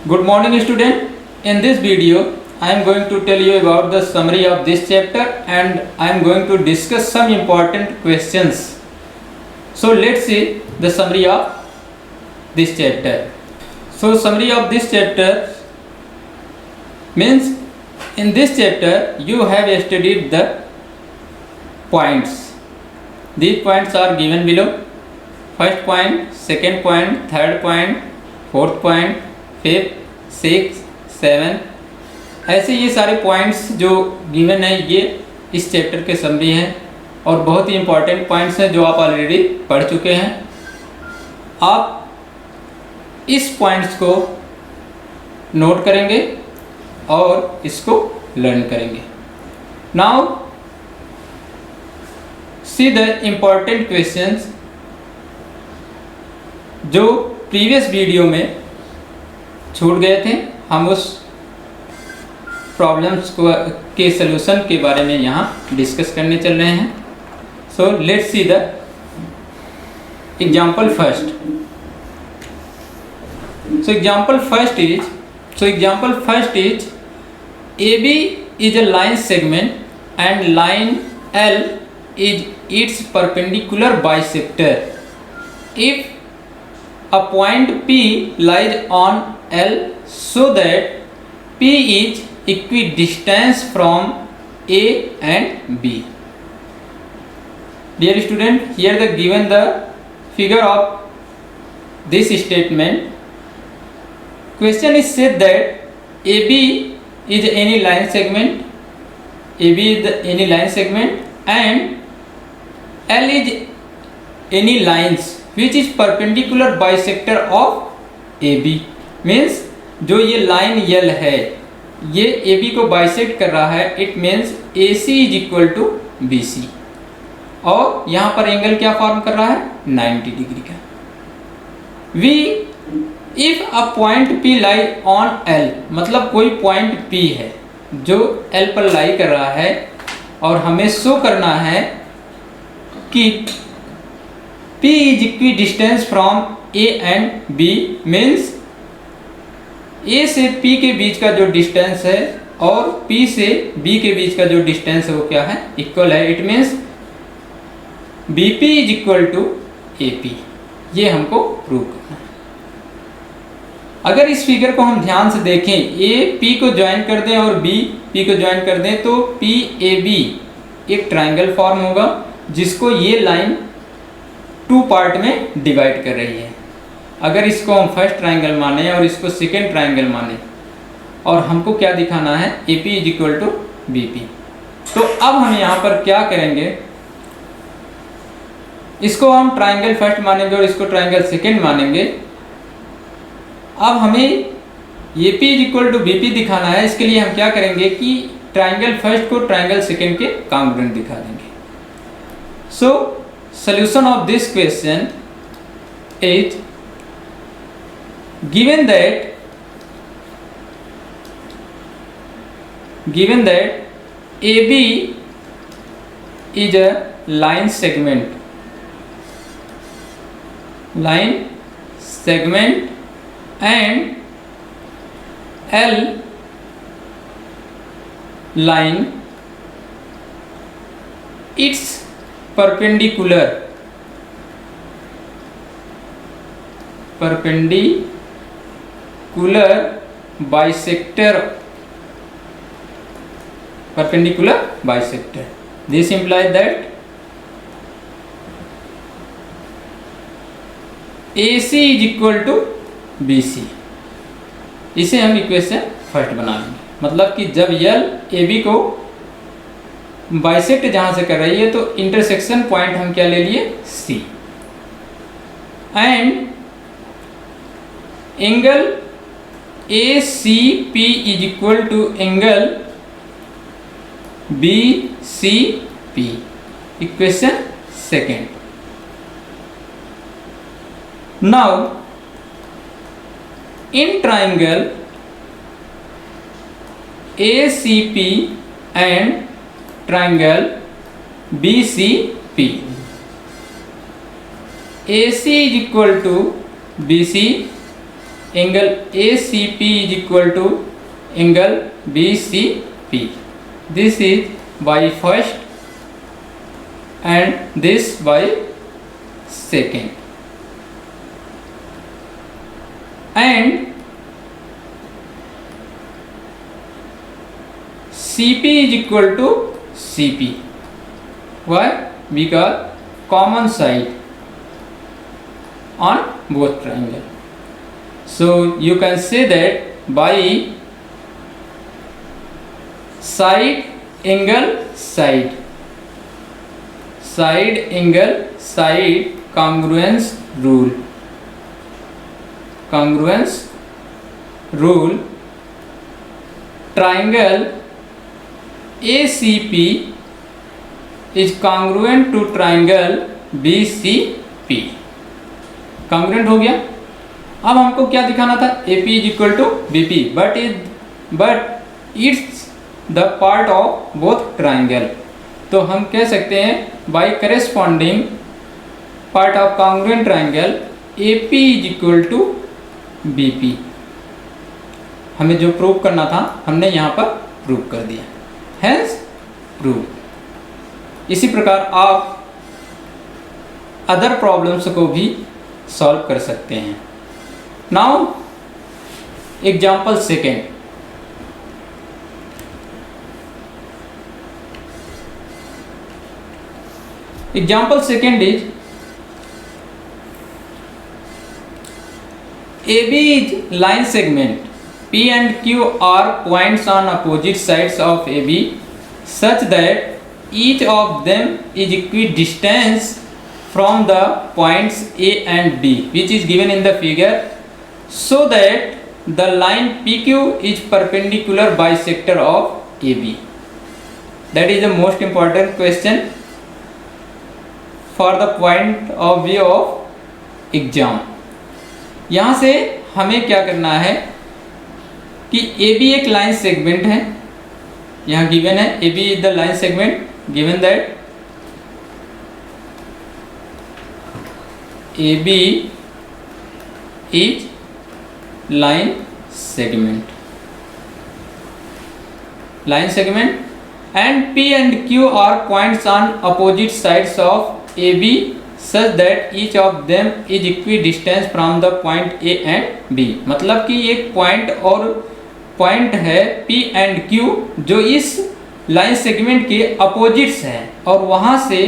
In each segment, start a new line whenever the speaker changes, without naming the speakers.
Good morning student. In this video I am going to tell you about the summary of this chapter and I am going to discuss some important questions. So let's see the summary of this chapter. So summary of this chapter means in this chapter you have studied the points. These points are given below. First point, second point, third point, fourth point, fifth, six, seven, ऐसे ये सारे points जो given है ये इस chapter के summary हैं और बहुत ही इम्पॉर्टेंट पॉइंट्स हैं जो आप ऑलरेडी पढ़ चुके हैं। आप इस पॉइंट्स को नोट करेंगे और इसको लर्न करेंगे। Now see the important questions जो प्रीवियस वीडियो में छूट गए थे। हम उस प्रॉब्लम्स को के सलूशन के बारे में यहाँ डिस्कस करने चल रहे हैं। So let's see the example first. So example first is AB is a line segment and line L is its perpendicular bisector. If a point P lies on L so that P is equidistant from A and B. Dear student, here the given the figure of this statement. Question is said that AB is any line segment, and L is any lines which is perpendicular bisector of AB. means जो ये line L है ये AB को bisect कर रहा है। It means AC is equal to BC और यहाँ पर एंगल क्या फॉर्म कर रहा है 90 डिग्री का। If a point P lie on L, मतलब कोई पॉइंट P है जो L पर लाई कर रहा है और हमें शो करना है कि P is equidistant from A and B, means A से P के बीच का जो डिस्टेंस है और P से B के बीच का जो डिस्टेंस है वो क्या है, इक्वल है। It means BP is equal to AP। ये हमको प्रूव करना है। अगर इस फिगर को हम ध्यान से देखें, A P को ज्वाइन कर दें और B P को ज्वाइन कर दें तो PAB एक ट्राइंगल फॉर्म होगा जिसको ये लाइन टू पार्ट में डिवाइड कर रही है। अगर इसको हम फर्स्ट ट्राइंगल माने और इसको सेकेंड ट्राइंगल माने और हमको क्या दिखाना है AP is equal to BP। तो अब हम यहाँ पर क्या करेंगे, इसको हम ट्राइंगल फर्स्ट मानेंगे और इसको ट्राइंगल सेकेंड मानेंगे। अब हमें AP is equal to BP दिखाना है। इसके लिए हम क्या करेंगे कि ट्राइंगल फर्स्ट को ट्राइंगल सेकेंड के कॉन्ग्रुएंट दिखा देंगे। सो solution of this question is given that AB is a line segment and L line its perpendicular bisector. This implies that AC is equal to BC। इसे हम equation first बना लेंगे। मतलब कि जब L AB को बाइसेक्ट जहां से कर रही है तो इंटरसेक्शन पॉइंट हम क्या ले लिए C, and angle ACP is equal to angle BCP। Equation second. Now in triangle ACP and triangle BCP, AC is equal to BC, angle ACP is equal to angle BCP. This is by first and this by second, and CP is equal to CP. Why? Because common side on both triangle. So you can say that by side angle side angle side congruence rule triangle ACP is congruent to triangle BCP. congruent हो गया. अब हमको क्या दिखाना था? AP is equal to BP, but it's the part of both triangle. तो हम कह सकते हैं by corresponding part of congruent triangle AP is equal to BP. हमें जो प्रूव करना था हमने यहाँ पर प्रूव कर दिया, हैंस प्रूव. इसी प्रकार आप अदर प्रॉब्लम्स को भी सॉल्व कर सकते हैं. Now example second. Example second is AB is line segment. P and Q are points on opposite sides of AB such that each of them is equidistant from the points A and B, which is given in the figure, so that the line PQ is perpendicular bisector of AB. That is the most important question for the point of view of exam. यहाँ से हमें क्या करना है कि AB एक line segment है, यहाँ गिवन है AB is the line segment, given that AB is line segment and P and Q are points on opposite sides of AB such that each of them is equidistant from the point A and B. मतलब कि एक point और point है P and Q जो इस line segment के opposites हैं और वहाँ से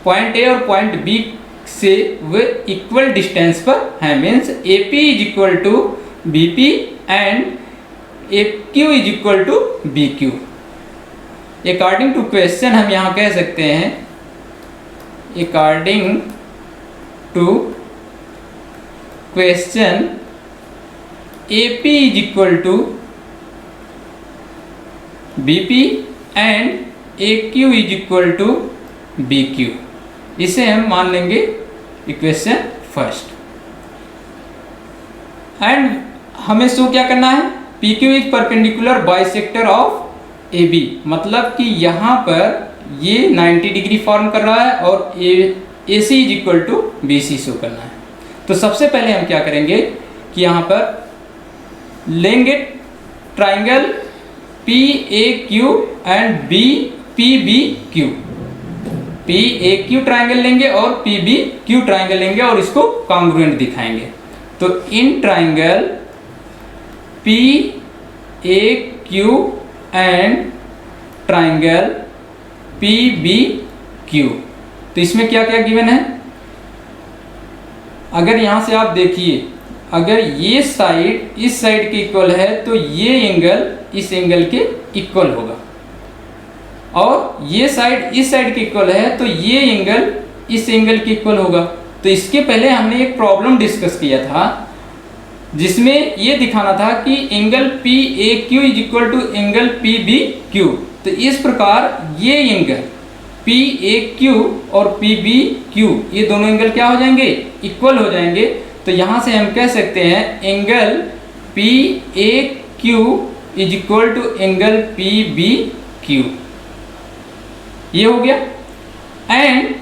पॉइंट A और पॉइंट B से वे इक्वल डिस्टेंस पर हैं. Means AP is equal to BP and AQ is equal to BQ. According to question हम यहाँ कह सकते हैं according to question AP is equal to BP and AQ is equal to BQ. इसे हम मान लेंगे इक्वेशन फर्स्ट. एंड हमें शो क्या करना है? PQ is perpendicular bisector of AB. मतलब कि यहाँ पर ये 90 डिग्री फॉर्म कर रहा है और AC is equal to BC show करना है. तो सबसे पहले हम क्या करेंगे कि यहाँ पर लेंगे triangle PAQ and PBQ. PAQ triangle लेंगे और PBQ ट्राइंगल लेंगे और इसको कॉन्ग्रुएंट दिखाएंगे. तो in triangle PAQ and triangle PBQ. तो इसमें क्या क्या गिवन है? अगर यहां से आप देखिए, अगर ये साइड इस साइड के इक्वल है तो ये एंगल इस एंगल के इक्वल होगा, और ये साइड इस साइड के इक्वल है तो ये एंगल इस एंगल के इक्वल होगा. तो इसके पहले हमने एक प्रॉब्लम डिस्कस किया था जिसमें ये दिखाना था कि angle PAQ is equal to angle PBQ. तो इस प्रकार ये एंगल PAQ और PBQ ये दोनों एंगल क्या हो जाएंगे? इक्वल हो जाएंगे. तो यहाँ से हम कह सकते हैं angle PAQ is equal to angle PBQ. ये हो गया. And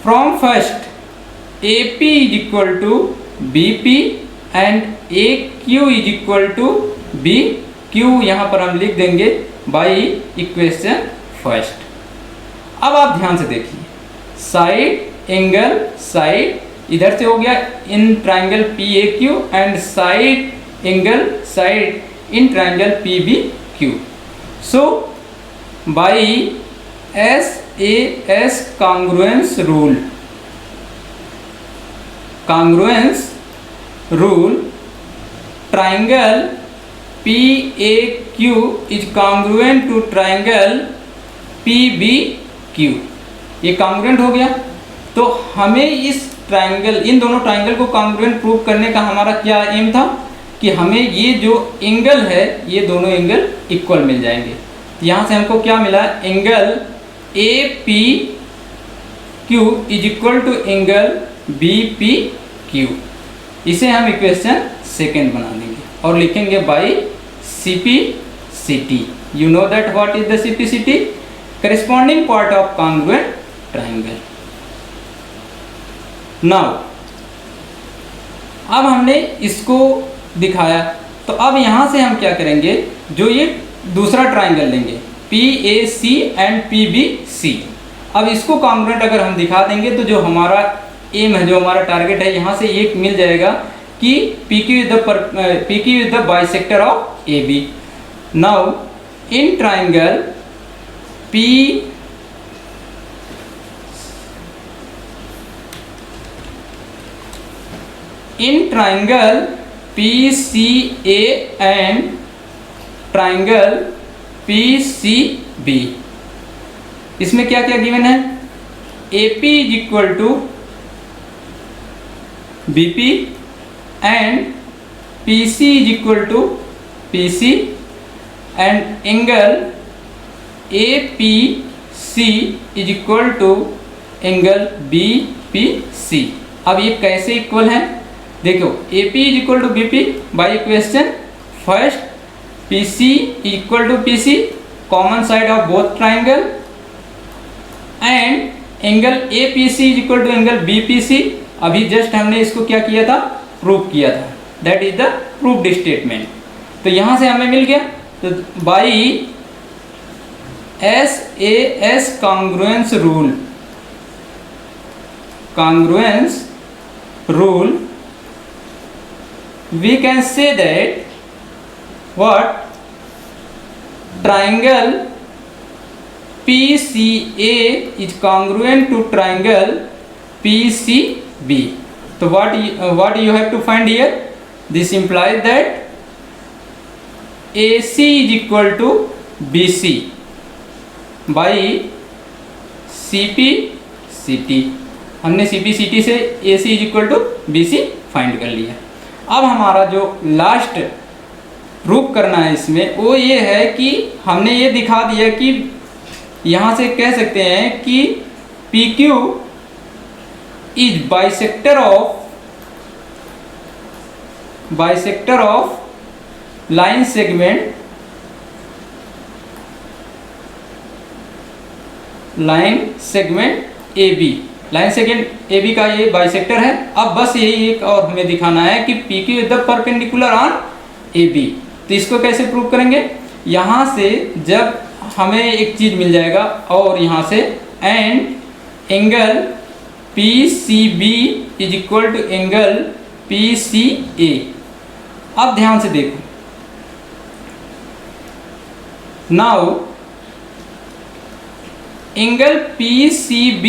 from first AP is equal to BP and A Q is equal to B Q यहाँ पर हम लिख देंगे बाई इक्वेशन फर्स्ट। अब आप ध्यान से देखिए, साइड एंगल साइड इधर से हो गया in triangle P A Q and side angle side in triangle P B Q. So by SAS congruence rule, triangle PAQ is congruent to triangle PBQ। ये कॉन्ग्रुएंट हो गया। तो हमें इस ट्राइंगल, इन दोनों ट्राइंगल को कॉन्ग्रुएंट प्रूव करने का हमारा क्या एम था कि हमें ये जो एंगल है ये दोनों एंगल इक्वल मिल जाएंगे। यहाँ से हमको क्या मिला, angle APQ is equal to angle BPQ। इसे हम इक्वेशन सेकेंड बना देंगे और लिखेंगे by CPCT। You know that what is the CPCT, corresponding part of congruent triangle. Now अब हमने इसको दिखाया, तो अब यहाँ से हम क्या करेंगे, जो ये दूसरा ट्राइंगल लेंगे PAC एंड PBC। अब इसको कॉन्ग्रुएंट अगर हम दिखा देंगे तो जो हमारा एम है, जो हमारा टारगेट है, यहाँ से एक मिल जाएगा कि PQ is the bisector of AB। Now in triangle PCA and triangle PCB, इसमें क्या क्या गिवन है, AP is equal to BP and PC is equal to PC and angle APC is equal to angle BPC। अब ये कैसे equal है, देखो AP is equal to BP by equation first, PC equal to PC common side of both triangle and angle APC is equal to angle BPC। अभी just हमने इसको क्या किया था, प्रूव किया था, that is the proved statement. तो यहाँ से हमें मिल गया, तो by SAS congruence rule we can say that what triangle PCA is congruent to triangle PCB। So what you have to find here, this implies that AC is equal to BC by CPCT। हमने CPCT से AC is equal to BC find कर लिया। अब हमारा जो last proof करना है इसमें वो ये है कि हमने ये दिखा दिया कि यहाँ से कह सकते हैं कि PQ is bisector of line segment AB। Line segment AB का ये बाइसेक्टर है। अब बस यही एक और हमें दिखाना है कि PQ is the perpendicular on AB। तो इसको कैसे प्रूव करेंगे, यहाँ से जब हमें एक चीज मिल जाएगा और यहाँ से and angle PCB is equal to angle PCA। अब ध्यान से देखो, now angle PCB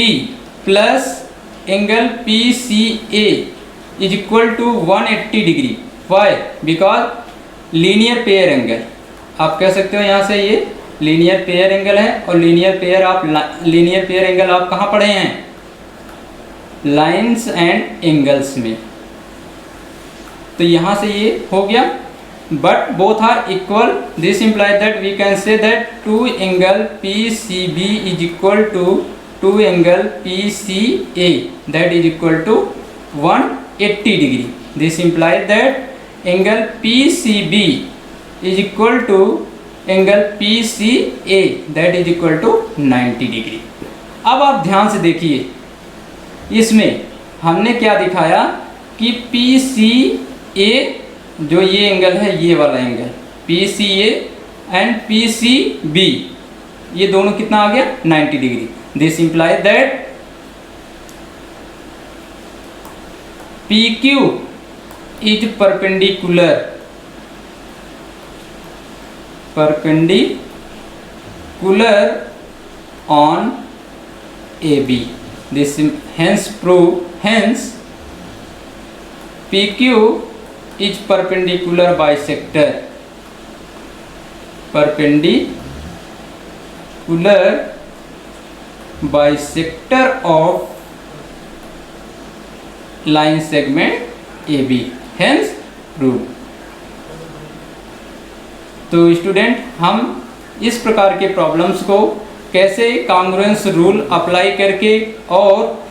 plus angle PCA is equal to 180 degree. Why, because linear pair angle. आप कह सकते हो यहाँ से ये लीनियर पेयर एंगल है, और लीनियर पेयर एंगल आप कहाँ पढ़े हैं, लाइंस एंड एंगल्स में। तो यहाँ से ये हो गया, but both are equal, this implies that we can say that two angle PCB is equal to two angle PCA, that is equal to 180 degree। This implies that angle PCB is equal to angle PCA, that is equal to 90 degree। अब आप ध्यान से देखिए, इसमें हमने क्या दिखाया कि PCA जो ये एंगल है, ये वाला एंगल PCA एंड PCB, ये दोनों कितना आ गया 90 degree. This imply that PQ is perpendicular on AB। This hence PQ is perpendicular bisector of line segment AB, hence proved। तो स्टूडेंट, हम इस प्रकार के प्रॉब्लम्स को कैसे कॉन्ग्रुएंस रूल अप्लाई करके और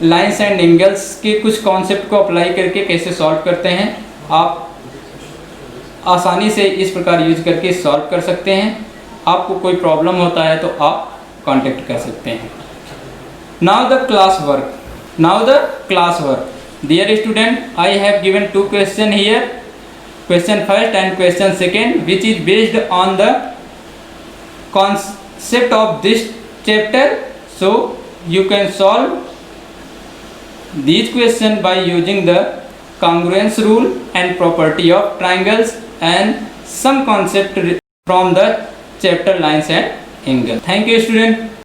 लाइंस एंड एंगल्स के कुछ कॉन्सेप्ट को अप्लाई करके कैसे सॉल्व करते हैं, आप आसानी से इस प्रकार यूज करके सॉल्व कर सकते हैं। आपको कोई प्रॉब्लम होता है तो आप कांटेक्ट कर सकते हैं। Now the class work dear student, I have given 2 question here, question first and question second, which is based on the concept of this chapter. So you can solve these questions by using the congruence rule and property of triangles and some concept from the chapter lines and angle. Thank you student.